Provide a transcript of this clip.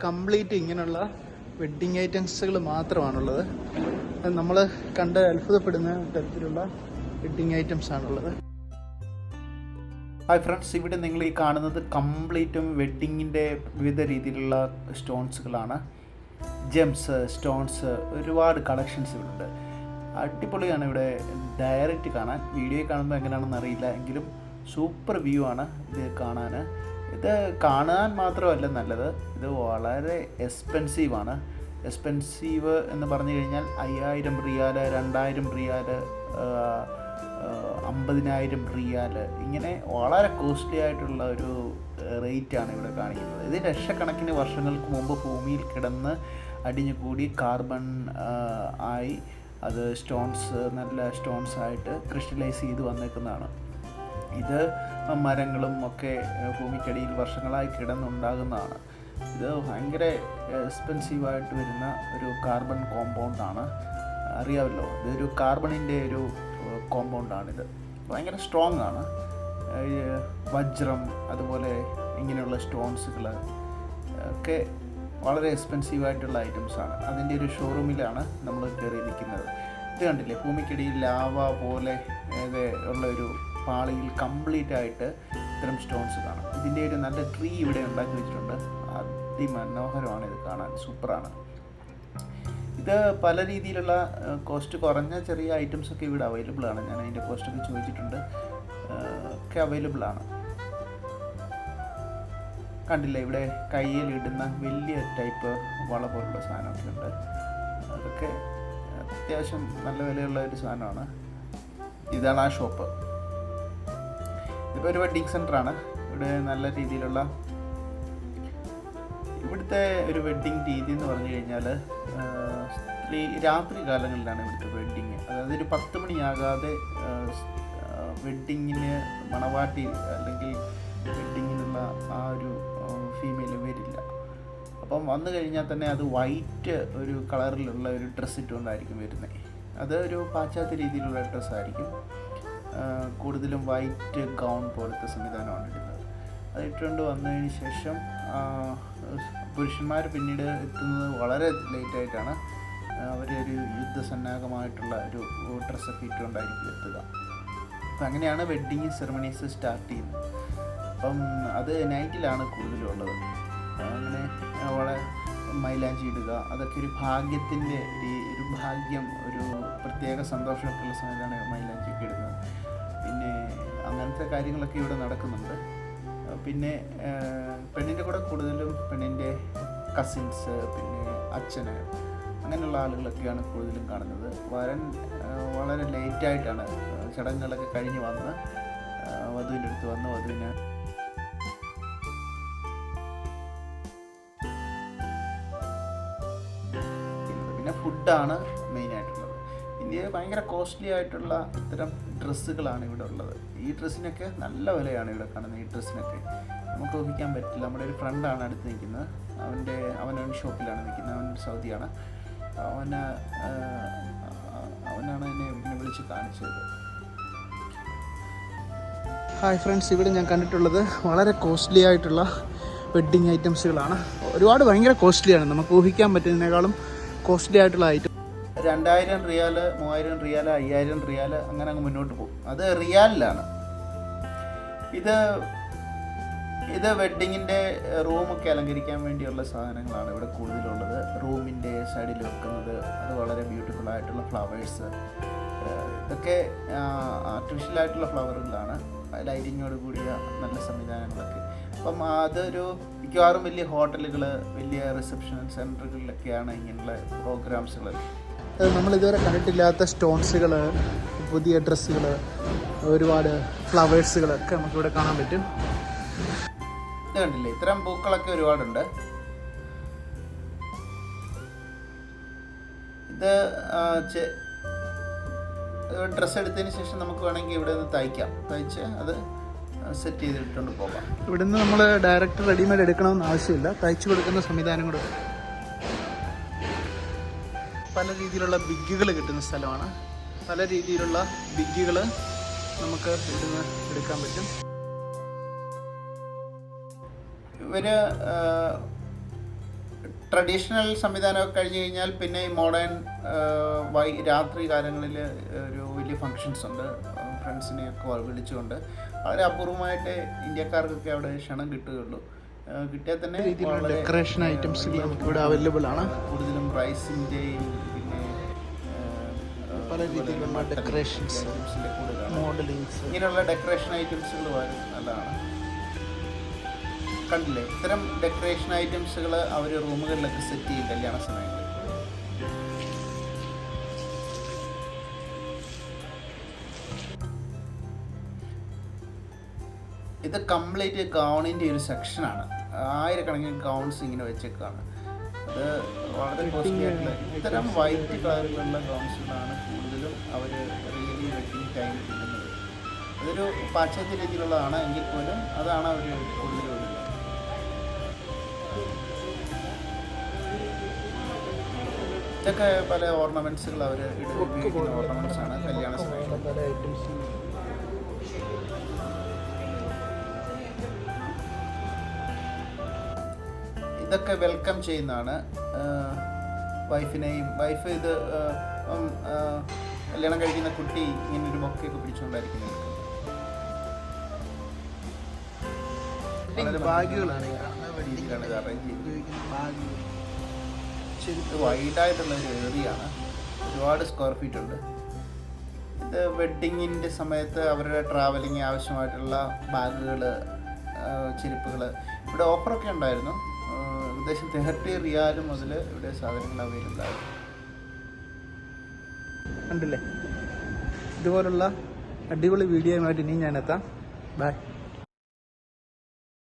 Complete ഇങ്ങനെയുള്ള wedding ഐറ്റംസുകൾ മാത്രമാണുള്ളത്. നമ്മൾ കണ്ട് അത്ഭുതപ്പെടുന്ന തരത്തിലുള്ള വെഡ്ഡിങ് ഐറ്റംസ് ആണുള്ളത്. ഹായ് ഫ്രണ്ട്സ്, ഇവിടെ നിങ്ങൾ ഈ കാണുന്നത് കംപ്ലീറ്റും വെഡ്ഡിങ്ങിൻ്റെ വിവിധ രീതിയിലുള്ള സ്റ്റോൺസുകളാണ്. ജെംസ്, സ്റ്റോൺസ്, ഒരുപാട് കളക്ഷൻസ് ഇവിടെ ഉണ്ട്. അടിപൊളിയാണ് ഇവിടെ ഡയറക്റ്റ് കാണാൻ. വീഡിയോ കാണുമ്പോൾ എങ്ങനെയാണെന്ന് അറിയില്ല, എങ്കിലും സൂപ്പർ വ്യൂ ആണ് ഇത് കാണാൻ. ഇത് കാണാൻ മാത്രമല്ല നല്ലത്, ഇത് വളരെ എക്സ്പെൻസീവാണ്. എക്സ്പെൻസീവ് എന്ന് പറഞ്ഞു കഴിഞ്ഞാൽ 5000 റിയാൽ, 2000 റിയാൽ, 50,000 റിയാൽ, ഇങ്ങനെ വളരെ കോസ്റ്റ്ലി ആയിട്ടുള്ള ഒരു റേറ്റാണ് ഇവിടെ കാണിക്കുന്നത്. ഇത് ലക്ഷക്കണക്കിന് വർഷങ്ങൾക്ക് മുമ്പ് ഭൂമിയിൽ കിടന്ന് അടിഞ്ഞുകൂടി കാർബൺ ആയി അത് സ്റ്റോൺസ്, നല്ല സ്റ്റോൺസ് ആയിട്ട് ക്രിസ്റ്റലൈസ് ചെയ്ത് വന്നേക്കുന്നതാണ്. ഇത് മരങ്ങളും ഒക്കെ ഭൂമിക്കടിയിൽ വർഷങ്ങളായി കിടന്നുണ്ടാകുന്നതാണ്. ഇത് ഭയങ്കര എക്സ്പെൻസീവായിട്ട് വരുന്ന ഒരു കാർബൺ കോമ്പൗണ്ടാണ്. അറിയാമല്ലോ, ഇതൊരു കാർബണിൻ്റെ ഒരു കോമ്പൗണ്ടാണിത്. ഭയങ്കര സ്ട്രോങ് ആണ്. വജ്രം, അതുപോലെ ഇങ്ങനെയുള്ള സ്റ്റോൺസുകൾ ഒക്കെ വളരെ എക്സ്പെൻസീവായിട്ടുള്ള ഐറ്റംസാണ്. അതിൻ്റെ ഒരു ഷോറൂമിലാണ് നമ്മൾ കയറി നിൽക്കുന്നത്. ഇത് കണ്ടില്ലേ, ഭൂമിക്കടിയിൽ ലാവ പോലെ ഉള്ള ഒരു പാളിയിൽ കംപ്ലീറ്റ് ആയിട്ട് ഇത്തരം സ്റ്റോൺസ് കാണാം. ഇതിൻ്റെ ഒരു നല്ല ട്രീ ഇവിടെ ഉണ്ടാക്കി വെച്ചിട്ടുണ്ട്. അതിമനോഹരമാണ്, ഇത് കാണാൻ സൂപ്പറാണ്. ഇത് പല രീതിയിലുള്ള കോസ്റ്റ് കുറഞ്ഞ ചെറിയ ഐറ്റംസൊക്കെ ഇവിടെ അവൈലബിൾ ആണ്. ഞാൻ അതിൻ്റെ കോസ്റ്റൊക്കെ ചോദിച്ചിട്ടുണ്ട്, ഒക്കെ അവൈലബിൾ ആണ്. കണ്ടില്ല, ഇവിടെ കയ്യിലിടുന്ന വലിയ ടൈപ്പ് വള പോലുള്ള സാധനമൊക്കെ ഉണ്ട്. അതൊക്കെ അത്യാവശ്യം നല്ല വിലയുള്ള ഒരു സാധനമാണ്. ഇതാണ് ആ ഷോപ്പ്. ഇതിപ്പോൾ ഒരു വെഡ്ഡിങ് സെൻ്ററാണ്. ഇവിടെ നല്ല രീതിയിലുള്ള ഇവിടുത്തെ ഒരു വെഡ്ഡിങ് രീതി എന്ന് പറഞ്ഞു കഴിഞ്ഞാൽ രാത്രി കാലങ്ങളിലാണ് ഇവിടുത്തെ വെഡ്ഡിങ്. അതായത് ഒരു 10 മണിയാകാതെ വെഡ്ഡിങ്ങിന് മണവാട്ടി അല്ലെങ്കിൽ വെഡ്ഡിങ്ങിനുള്ള ആ ഒരു ഫീമെയിൽ വരില്ല. അപ്പം വന്നു കഴിഞ്ഞാൽ തന്നെ അത് വൈറ്റ് ഒരു കളറിലുള്ള ഒരു ഡ്രസ്സ് ഇട്ടുകൊണ്ടായിരിക്കും വരുന്നത്. അത് ഒരു പാശ്ചാത്യ രീതിയിലുള്ള ഡ്രസ്സായിരിക്കും. കൂടുതലും വൈറ്റ് ഗൗൺ പോലത്തെ സംവിധാനമാണ് ഇടുന്നത്. അത് ഇട്ടുകൊണ്ട് വന്നതിന് ശേഷം പുരുഷന്മാർ പിന്നീട് എത്തുന്നത് വളരെ ലേറ്റായിട്ടാണ്. അവരൊരു യുദ്ധസന്നാഹമായിട്ടുള്ള ഒരു ഡ്രസ്സൊക്കെ ഇട്ടുകൊണ്ടായിരിക്കും എത്തുക. അപ്പം അങ്ങനെയാണ് വെഡ്ഡിങ് സെറമണീസ് സ്റ്റാർട്ട് ചെയ്യുന്നത്. അപ്പം അത് നൈറ്റിലാണ് കൂടുതലുള്ളത്. അങ്ങനെ വളരെ മൈലാഞ്ചി ഇടുക, അതൊക്കെ ഒരു ഭാഗ്യത്തിൻ്റെ ഒരു ഭാഗ്യം, ഒരു പ്രത്യേക സന്തോഷമൊക്കെയുള്ള സമയത്താണ് മൈലാഞ്ചിയൊക്കെ ഇടുന്നത്. പിന്നെ അങ്ങനത്തെ കാര്യങ്ങളൊക്കെ ഇവിടെ നടക്കുന്നുണ്ട്. പിന്നെ പെണ്ണിൻ്റെ കൂടെ കൂടുതലും പെണ്ണിൻ്റെ കസിൻസ്, പിന്നെ അച്ഛന്, അങ്ങനെയുള്ള ആളുകളൊക്കെയാണ് കൂടുതലും കാണുന്നത്. വരൻ വളരെ ലേറ്റായിട്ടാണ് ചടങ്ങുകളൊക്കെ കഴിഞ്ഞ് വന്ന് വധുവിൻ്റെ അടുത്ത് വന്ന് വധുവിന് പിന്നെ ഫുഡാണ് മെയിനായിട്ടുള്ളത്. ഇന്ത്യയിൽ ഭയങ്കര കോസ്റ്റ്ലി ആയിട്ടുള്ള ഇത്തരം ഡ്രസ്സുകളാണ് ഇവിടെ ഉള്ളത്. ഈ ഡ്രസ്സിനൊക്കെ നല്ല വിലയാണ് ഇവിടെ കാണുന്നത്. ഈ ഡ്രസ്സിനൊക്കെ നമുക്ക് ഊഹിക്കാൻ പറ്റില്ല. നമ്മുടെ ഒരു ഫ്രണ്ടാണ് അടുത്ത് നിൽക്കുന്നത്. അവൻ ഷോപ്പിലാണ് നിൽക്കുന്നത്. അവൻ സൗദിയാണ്. അവനാണ് എന്നെ വിളിച്ച് കാണിച്ചത്. ഹായ് ഫ്രണ്ട്സ്, ഇവിടെ ഞാൻ കണ്ടിട്ടുള്ളത് വളരെ കോസ്റ്റ്ലി ആയിട്ടുള്ള വെഡ്ഡിങ് ഐറ്റംസുകളാണ്. ഒരുപാട് ഭയങ്കര കോസ്റ്റ്ലിയാണ്. നമുക്ക് ഊഹിക്കാൻ പറ്റുന്നതിനേക്കാളും കോസ്റ്റ്ലി ആയിട്ടുള്ള ഐറ്റം. 2000 റിയാൽ, 3000 റിയാൽ, 5000 റിയാൽ, അങ്ങനെ അങ്ങ് മുന്നോട്ട് പോകും. അത് റിയാലിലാണ്. ഇത് വെഡ്ഡിങ്ങിൻ്റെ റൂമൊക്കെ അലങ്കരിക്കാൻ വേണ്ടിയുള്ള സാധനങ്ങളാണ് ഇവിടെ കൂടുതലുള്ളത്. റൂമിൻ്റെ സൈഡിൽ വെക്കുന്നത് അത് വളരെ ബ്യൂട്ടിഫുൾ ആയിട്ടുള്ള ഫ്ലവേഴ്സ്, ഇതൊക്കെ ആർട്ടിഫിഷ്യലായിട്ടുള്ള ഫ്ലവറുകളാണ്. ലൈറ്റിങ്ങോട് കൂടിയ നല്ല സംവിധാനങ്ങളൊക്കെ. അപ്പം അതൊരു മിക്കവാറും വലിയ ഹോട്ടലുകൾ, വലിയ റിസപ്ഷൻ സെൻറ്ററുകളിലൊക്കെയാണ് ഇങ്ങനെയുള്ള പ്രോഗ്രാംസുകൾ. നമ്മളിതുവരെ കണ്ടിട്ടില്ലാത്ത സ്റ്റോൺസുകൾ, പുതിയ ഡ്രസ്സുകൾ, ഒരുപാട് ഫ്ലവേഴ്സുകളൊക്കെ നമുക്കിവിടെ കാണാൻ പറ്റും. ഇത് കണ്ടില്ലേ, ഇത്തരം പൂക്കളൊക്കെ ഒരുപാടുണ്ട്. ഇത് ഡ്രസ്സ് എടുത്തതിന് ശേഷം നമുക്ക് വേണമെങ്കിൽ ഇവിടെ നിന്ന് തയ്ച്ച് അത് സെറ്റ് ചെയ്തിട്ടുകൊണ്ട് പോകാം. ഇവിടുന്ന് നമ്മൾ ഡയറക്റ്റ് റെഡിമെയ്ഡ് എടുക്കണമെന്ന് ആവശ്യമില്ല, തയ്ച്ചു കൊടുക്കുന്ന സംവിധാനം കൂടെ. പല രീതിയിലുള്ള ബിഗ്ഗുകൾ കിട്ടുന്ന സ്ഥലമാണ്. പല രീതിയിലുള്ള ബിഗ്ഗുകൾ നമുക്ക് ഇവിടുന്ന് എടുക്കാൻ പറ്റും. ട്രഡീഷണൽ സംവിധാനമൊക്കെ കഴിഞ്ഞ് കഴിഞ്ഞാൽ പിന്നെ ഈ മോഡേൺ രാത്രി കാലങ്ങളിൽ ഒരു വലിയ ഫങ്ഷൻസ് ഉണ്ട്. ഫ്രണ്ട്സിനെയൊക്കെ വിളിച്ചുകൊണ്ട് വളരെ അപൂർവമായിട്ട് ഇന്ത്യക്കാർക്കൊക്കെ അവിടെ ക്ഷണം കിട്ടുകയുള്ളൂ. കിട്ടിയാൽ തന്നെ ഡെക്കറേഷൻ ഐറ്റംസുകൾ നമുക്ക് ഇവിടെ അവൈലബിൾ ആണ്. കൂടുതലും റൈസിൻ്റെയും പിന്നെ പല രീതിയിലുള്ള ഡെക്കറേഷൻസ്, മോഡലിങ്സ്, ഇങ്ങനെയുള്ള ഡെക്കറേഷൻ ഐറ്റംസുകൾ വരും. നല്ലതാണ്. കണ്ടില്ലേ, ഇത്തരം ഡെക്കറേഷൻ ഐറ്റംസുകൾ അവർ റൂമുകളിലൊക്കെ സെറ്റ് ചെയ്യും കല്യാണ സമയത്ത്. ഇത് കംപ്ലീറ്റ് ഗൗണിൻ്റെ ഒരു സെക്ഷനാണ്. ആയിരക്കണക്കിന് ഗൗൺസ് ഇങ്ങനെ വെച്ചേക്കാണ്. അത് വളരെ കോസ്റ്റ്ലി ആയിട്ടുള്ള ഇത്തരം വൈറ്റ് കളറിലുള്ള ഗൗൺസുകളാണ് കൂടുതലും അവർ റിയലി വെഡിങ് ടൈമിൽ ഇടുന്നത്. അതൊരു പാശ്ചാത്യ രീതിയിലുള്ളതാണ് എങ്കിൽ പോലും അതാണ് അവർ കൂടുതലും ഇടുന്നത്. ഇതൊക്കെ പല ഓർണമെൻറ്റ്സുകൾ അവർ ഉപയോഗിക്കുന്ന ഓർണമെൻറ്റ്സ് ആണ് കല്യാണ സമയത്ത്. ഇതൊക്കെ വെൽക്കം ചെയ്യുന്നതാണ് വൈഫിനെയും. വൈഫ് ഇത് കല്യാണം കഴിക്കുന്ന കുട്ടി ഇങ്ങനെ ഒരു ബൊക്കെയൊക്കെ പിടിച്ചുകൊണ്ടായിരിക്കുന്നത്. ബാഗുകളാണ് രീതിയിലാണ് ഇത് അറേഞ്ച് ചെയ്തിരിക്കുന്നത്. ഇത് വൈഡായിട്ടുള്ള ഒരു ഏരിയയാണ്. ഒരുപാട് സ്ക്വയർ ഫീറ്റ് ഉണ്ട്. ഇത് വെഡ്ഡിങ്ങിൻ്റെ സമയത്ത് അവരുടെ ട്രാവലിംഗ് ആവശ്യമായിട്ടുള്ള ബാഗുകൾ, ചെരുപ്പുകൾ. ഇവിടെ ഓഫറൊക്കെ ഉണ്ടായിരുന്നു. ഏകദേശം 30 റിയാൽ മുതൽ ഇവിടെ സാധനങ്ങൾ അവൈലബിൾ ആയിരുന്നു. കണ്ടില്ലേ, ഇതുപോലുള്ള അടിപൊളി വീഡിയോയുമായിട്ട് ഇനി ഞാൻ എത്താം. ബൈ.